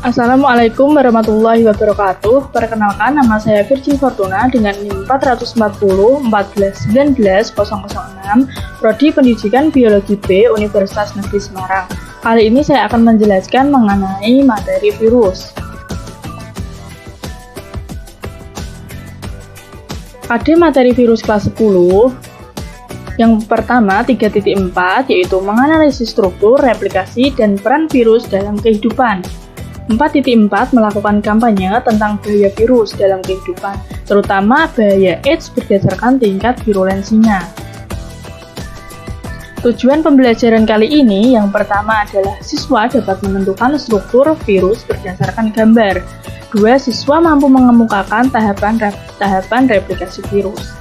Assalamualaikum warahmatullahi wabarakatuh. Perkenalkan, nama saya Virgin Fortuna dengan NIM 440 14 19 006, Prodi Pendidikan Biologi B, Universitas Negeri Semarang. Kali ini saya akan menjelaskan mengenai materi virus. Ada materi virus kelas 10. Yang pertama 3.4 yaitu menganalisis struktur, replikasi, dan peran virus dalam kehidupan. 4.4 melakukan kampanye tentang bahaya virus dalam kehidupan, terutama bahaya AIDS berdasarkan tingkat virulensinya. Tujuan pembelajaran kali ini yang pertama adalah siswa dapat menentukan struktur virus berdasarkan gambar. 2. Siswa mampu mengemukakan tahapan replikasi virus.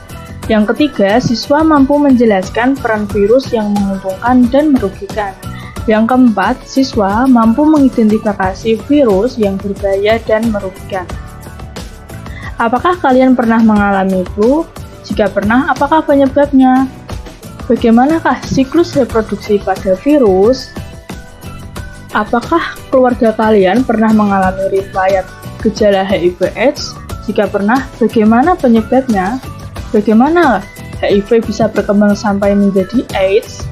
Yang ketiga, siswa mampu menjelaskan peran virus yang menguntungkan dan merugikan. Yang keempat, siswa mampu mengidentifikasi virus yang berbahaya dan merugikan. Apakah kalian pernah mengalami flu? Jika pernah, apakah penyebabnya? Bagaimanakah siklus reproduksi pada virus? Apakah keluarga kalian pernah mengalami riwayat gejala HIV/AIDS? Jika pernah, bagaimana penyebabnya? Bagaimana HIV bisa berkembang sampai menjadi AIDS?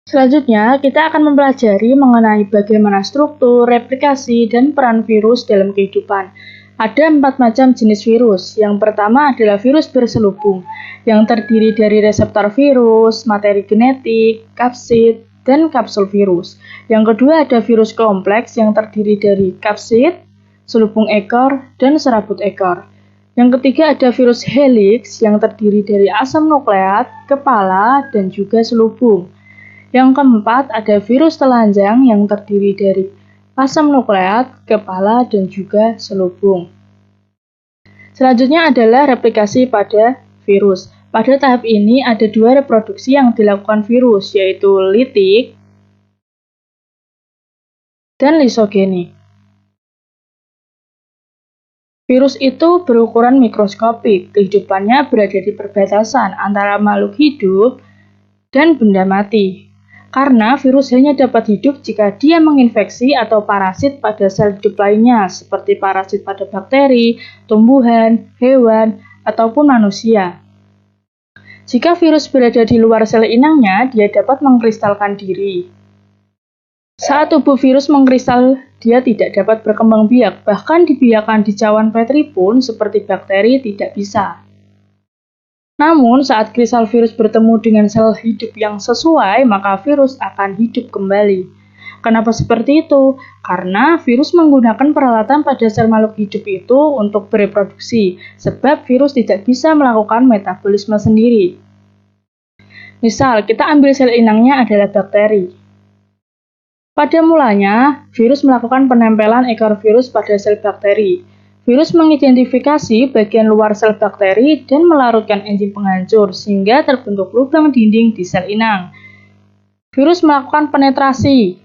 Selanjutnya, kita akan mempelajari mengenai bagaimana struktur, replikasi, dan peran virus dalam kehidupan. Ada 4 macam jenis virus. Yang pertama adalah virus berselubung, yang terdiri dari reseptor virus, materi genetik, kapsid, dan kapsul virus. Yang kedua ada virus kompleks yang terdiri dari kapsid, selubung ekor, dan serabut ekor. Yang ketiga ada virus helix yang terdiri dari asam nukleat, kepala, dan juga selubung. Yang keempat, ada virus telanjang yang terdiri dari asam nukleat, kepala, dan juga selubung. Selanjutnya adalah replikasi pada virus. Pada tahap ini ada 2 reproduksi yang dilakukan virus, yaitu litik dan lisogenik. Virus itu berukuran mikroskopik, kehidupannya berada di perbatasan antara makhluk hidup dan benda mati. Karena virus hanya dapat hidup jika dia menginfeksi atau parasit pada sel hidup lainnya, seperti parasit pada bakteri, tumbuhan, hewan, ataupun manusia. Jika virus berada di luar sel inangnya, dia dapat mengkristalkan diri. Saat tubuh virus mengkristal, dia tidak dapat berkembang biak, bahkan dibiarkan di cawan Petri pun seperti bakteri tidak bisa. Namun, saat kristal virus bertemu dengan sel hidup yang sesuai, maka virus akan hidup kembali. Kenapa seperti itu? Karena virus menggunakan peralatan pada sel makhluk hidup itu untuk bereproduksi, sebab virus tidak bisa melakukan metabolisme sendiri. Misal, kita ambil sel inangnya adalah bakteri. Pada mulanya, virus melakukan penempelan ekor virus pada sel bakteri. Virus mengidentifikasi bagian luar sel bakteri dan melarutkan enzim penghancur sehingga terbentuk lubang dinding di sel inang. Virus melakukan penetrasi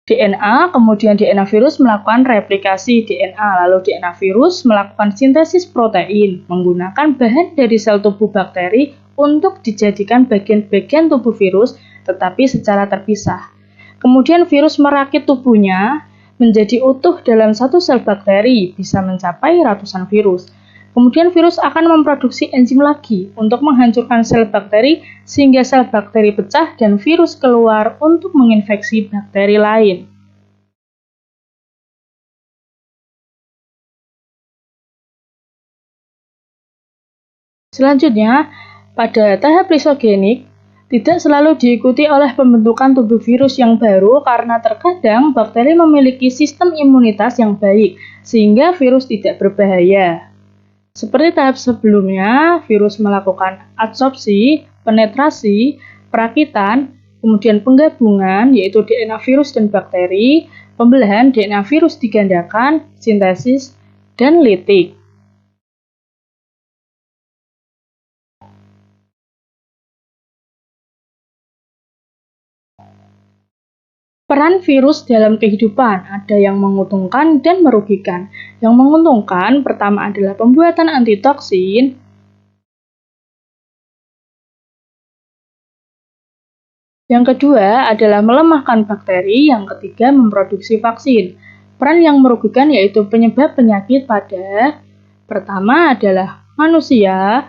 DNA, kemudian DNA virus melakukan replikasi DNA, lalu DNA virus melakukan sintesis protein menggunakan bahan dari sel tubuh bakteri untuk dijadikan bagian-bagian tubuh virus tetapi secara terpisah. Kemudian virus merakit tubuhnya menjadi utuh dalam satu sel bakteri, bisa mencapai ratusan virus. Kemudian virus akan memproduksi enzim lagi untuk menghancurkan sel bakteri sehingga sel bakteri pecah dan virus keluar untuk menginfeksi bakteri lain. Selanjutnya, pada tahap lisogenik, tidak selalu diikuti oleh pembentukan tubuh virus yang baru karena terkadang bakteri memiliki sistem imunitas yang baik, sehingga virus tidak berbahaya. Seperti tahap sebelumnya, virus melakukan adsorpsi, penetrasi, perakitan, kemudian penggabungan, yaitu DNA virus dan bakteri, pembelahan DNA virus digandakan, sintesis, dan litik. Peran virus dalam kehidupan ada yang menguntungkan dan merugikan. Yang menguntungkan pertama adalah pembuatan antitoksin, Yang kedua adalah melemahkan bakteri, yang ketiga memproduksi vaksin. Peran yang merugikan yaitu penyebab penyakit pada pertama adalah manusia,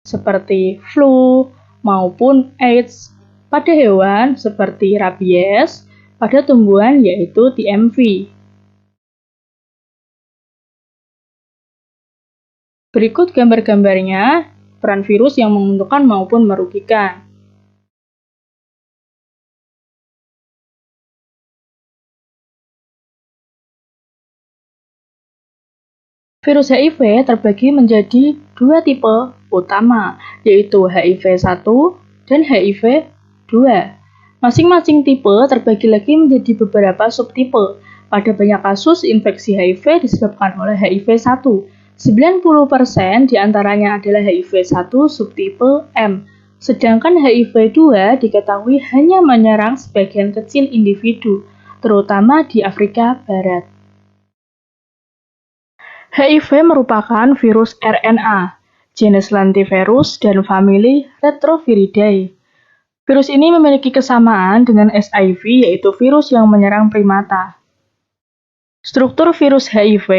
seperti flu maupun AIDS, pada hewan seperti rabies, pada tumbuhan yaitu TMV. Berikut gambar-gambarnya, peran virus yang menguntungkan maupun merugikan. Virus HIV terbagi menjadi dua tipe utama, yaitu HIV-1 dan HIV-2. Masing-masing tipe terbagi lagi menjadi beberapa subtipe. Pada banyak kasus, infeksi HIV disebabkan oleh HIV-1. 90% diantaranya adalah HIV-1 subtipe M, sedangkan HIV-2 diketahui hanya menyerang sebagian kecil individu, terutama di Afrika Barat. HIV merupakan virus RNA, jenis lentivirus dan famili Retroviridae. Virus ini memiliki kesamaan dengan SIV, yaitu virus yang menyerang primata. Struktur virus HIV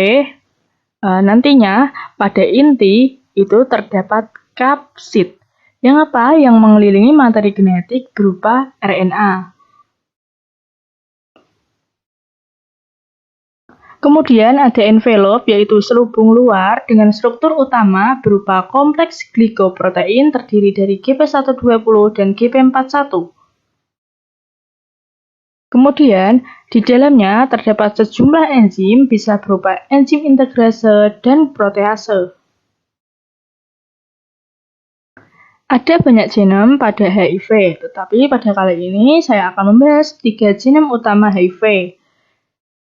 nantinya pada inti itu terdapat kapsid, yang mengelilingi materi genetik berupa RNA. Kemudian ada envelope, yaitu selubung luar dengan struktur utama berupa kompleks glikoprotein terdiri dari GP120 dan GP41. Kemudian, di dalamnya terdapat sejumlah enzim, bisa berupa enzim integrase dan protease. Ada banyak genom pada HIV, tetapi pada kali ini saya akan membahas 3 genom utama HIV.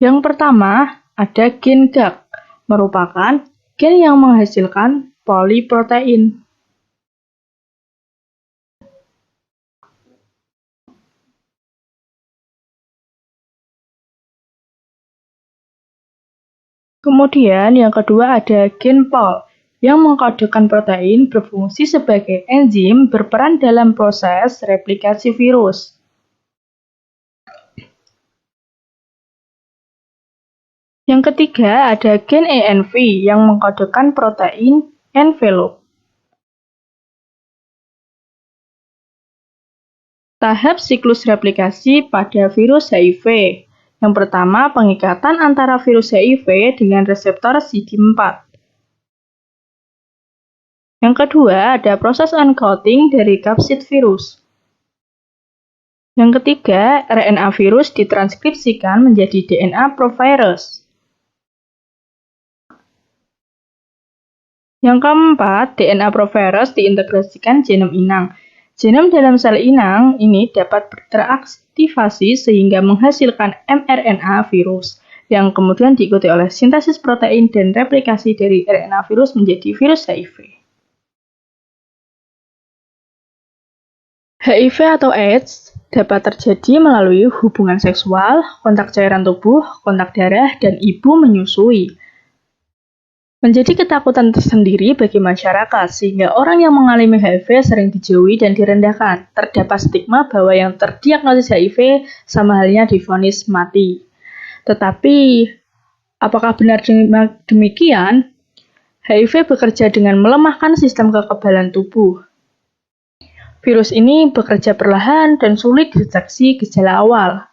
Yang pertama, ada gen GAG, merupakan gen yang menghasilkan poliprotein. Kemudian yang kedua ada gen POL, yang mengkodekan protein berfungsi sebagai enzim berperan dalam proses replikasi virus. Yang ketiga ada gen ENV yang mengkodekan protein envelope. Tahap siklus replikasi pada virus HIV. Yang pertama, pengikatan antara virus HIV dengan reseptor CD4. Yang kedua, ada proses uncoating dari kapsid virus. Yang ketiga, RNA virus ditranskripsikan menjadi DNA provirus. Yang keempat, DNA provirus diintegrasikan genom inang. Genom dalam sel inang ini dapat teraktivasi sehingga menghasilkan mRNA virus, yang kemudian diikuti oleh sintesis protein dan replikasi dari RNA virus menjadi virus HIV. HIV atau AIDS dapat terjadi melalui hubungan seksual, kontak cairan tubuh, kontak darah, dan ibu menyusui. Menjadi ketakutan tersendiri bagi masyarakat, sehingga orang yang mengalami HIV sering dijauhi dan direndahkan. Terdapat stigma bahwa yang terdiagnosis HIV sama halnya divonis mati. Tetapi, apakah benar demikian? HIV bekerja dengan melemahkan sistem kekebalan tubuh. Virus ini bekerja perlahan dan sulit dideteksi gejala awal,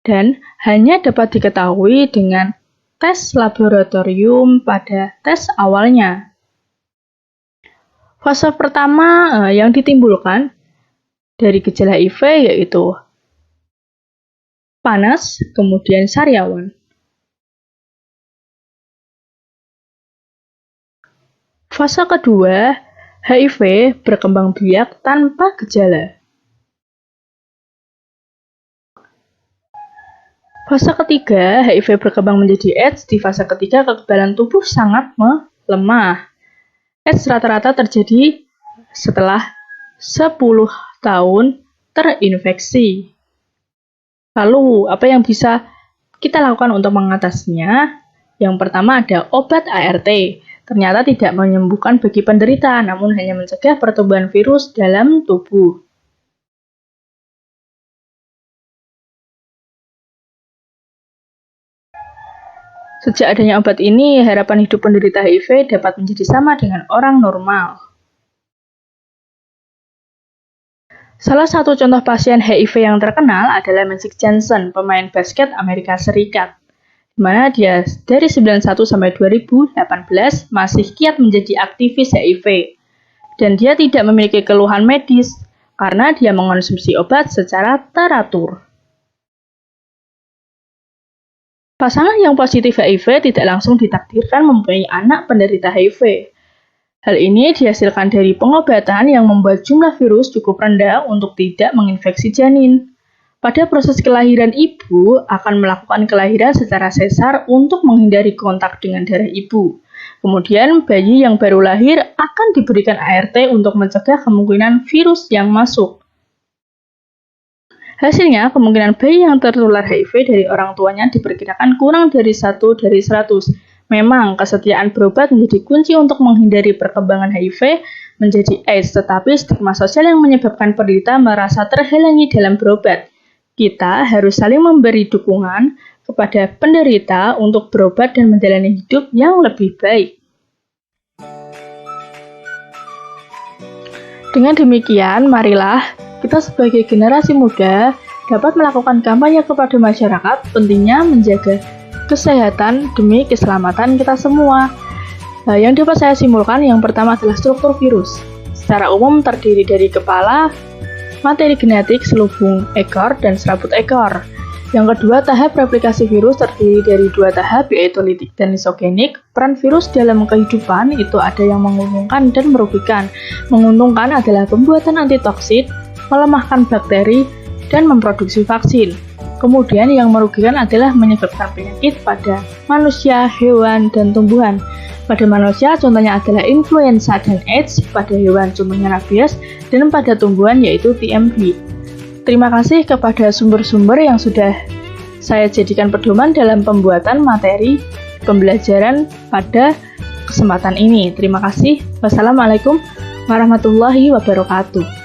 dan hanya dapat diketahui dengan tes laboratorium pada tes awalnya. Fase pertama yang ditimbulkan dari gejala HIV yaitu panas, kemudian sariawan. Fase kedua, HIV berkembang biak tanpa gejala. Fase ketiga, HIV berkembang menjadi AIDS. Di fase ketiga, kekebalan tubuh sangat melemah. AIDS rata-rata terjadi setelah 10 tahun terinfeksi. Lalu, apa yang bisa kita lakukan untuk mengatasinya? Yang pertama ada obat ART. Ternyata tidak menyembuhkan bagi penderita, namun hanya mencegah pertumbuhan virus dalam tubuh. Sejak adanya obat ini, harapan hidup penderita HIV dapat menjadi sama dengan orang normal. Salah satu contoh pasien HIV yang terkenal adalah Magic Johnson, pemain basket Amerika Serikat, di mana dia dari 91 sampai 2018 masih giat menjadi aktivis HIV. Dan dia tidak memiliki keluhan medis karena dia mengonsumsi obat secara teratur. Pasangan yang positif HIV tidak langsung ditakdirkan mempunyai anak penderita HIV. Hal ini dihasilkan dari pengobatan yang membuat jumlah virus cukup rendah untuk tidak menginfeksi janin. Pada proses kelahiran, ibu akan melakukan kelahiran secara sesar untuk menghindari kontak dengan darah ibu. Kemudian, bayi yang baru lahir akan diberikan ART untuk mencegah kemungkinan virus yang masuk. Hasilnya, kemungkinan bayi yang tertular HIV dari orang tuanya diperkirakan kurang dari 1 dari 100. Memang, kesetiaan berobat menjadi kunci untuk menghindari perkembangan HIV menjadi AIDS, tetapi stigma sosial yang menyebabkan penderita merasa terhalangi dalam berobat. Kita harus saling memberi dukungan kepada penderita untuk berobat dan menjalani hidup yang lebih baik. Dengan demikian, marilah kita sebagai generasi muda dapat melakukan kampanye kepada masyarakat pentingnya menjaga kesehatan demi keselamatan kita semua. Yang dapat saya simpulkan, yang pertama adalah struktur virus. Secara umum terdiri dari kepala, materi genetik, selubung ekor, dan serabut ekor. Yang kedua, tahap replikasi virus terdiri dari 2 tahap, yaitu litik dan lisogenik. Peran virus dalam kehidupan itu ada yang menguntungkan dan merugikan. Menguntungkan adalah pembuatan antitoksin, melemahkan bakteri, dan memproduksi vaksin. Kemudian yang merugikan adalah menyebabkan penyakit pada manusia, hewan, dan tumbuhan. Pada manusia contohnya adalah influenza dan AIDS, pada hewan contohnya rabies, dan pada tumbuhan yaitu TMB. Terima kasih kepada sumber-sumber yang sudah saya jadikan pedoman dalam pembuatan materi pembelajaran pada kesempatan ini. Terima kasih. Wassalamualaikum warahmatullahi wabarakatuh.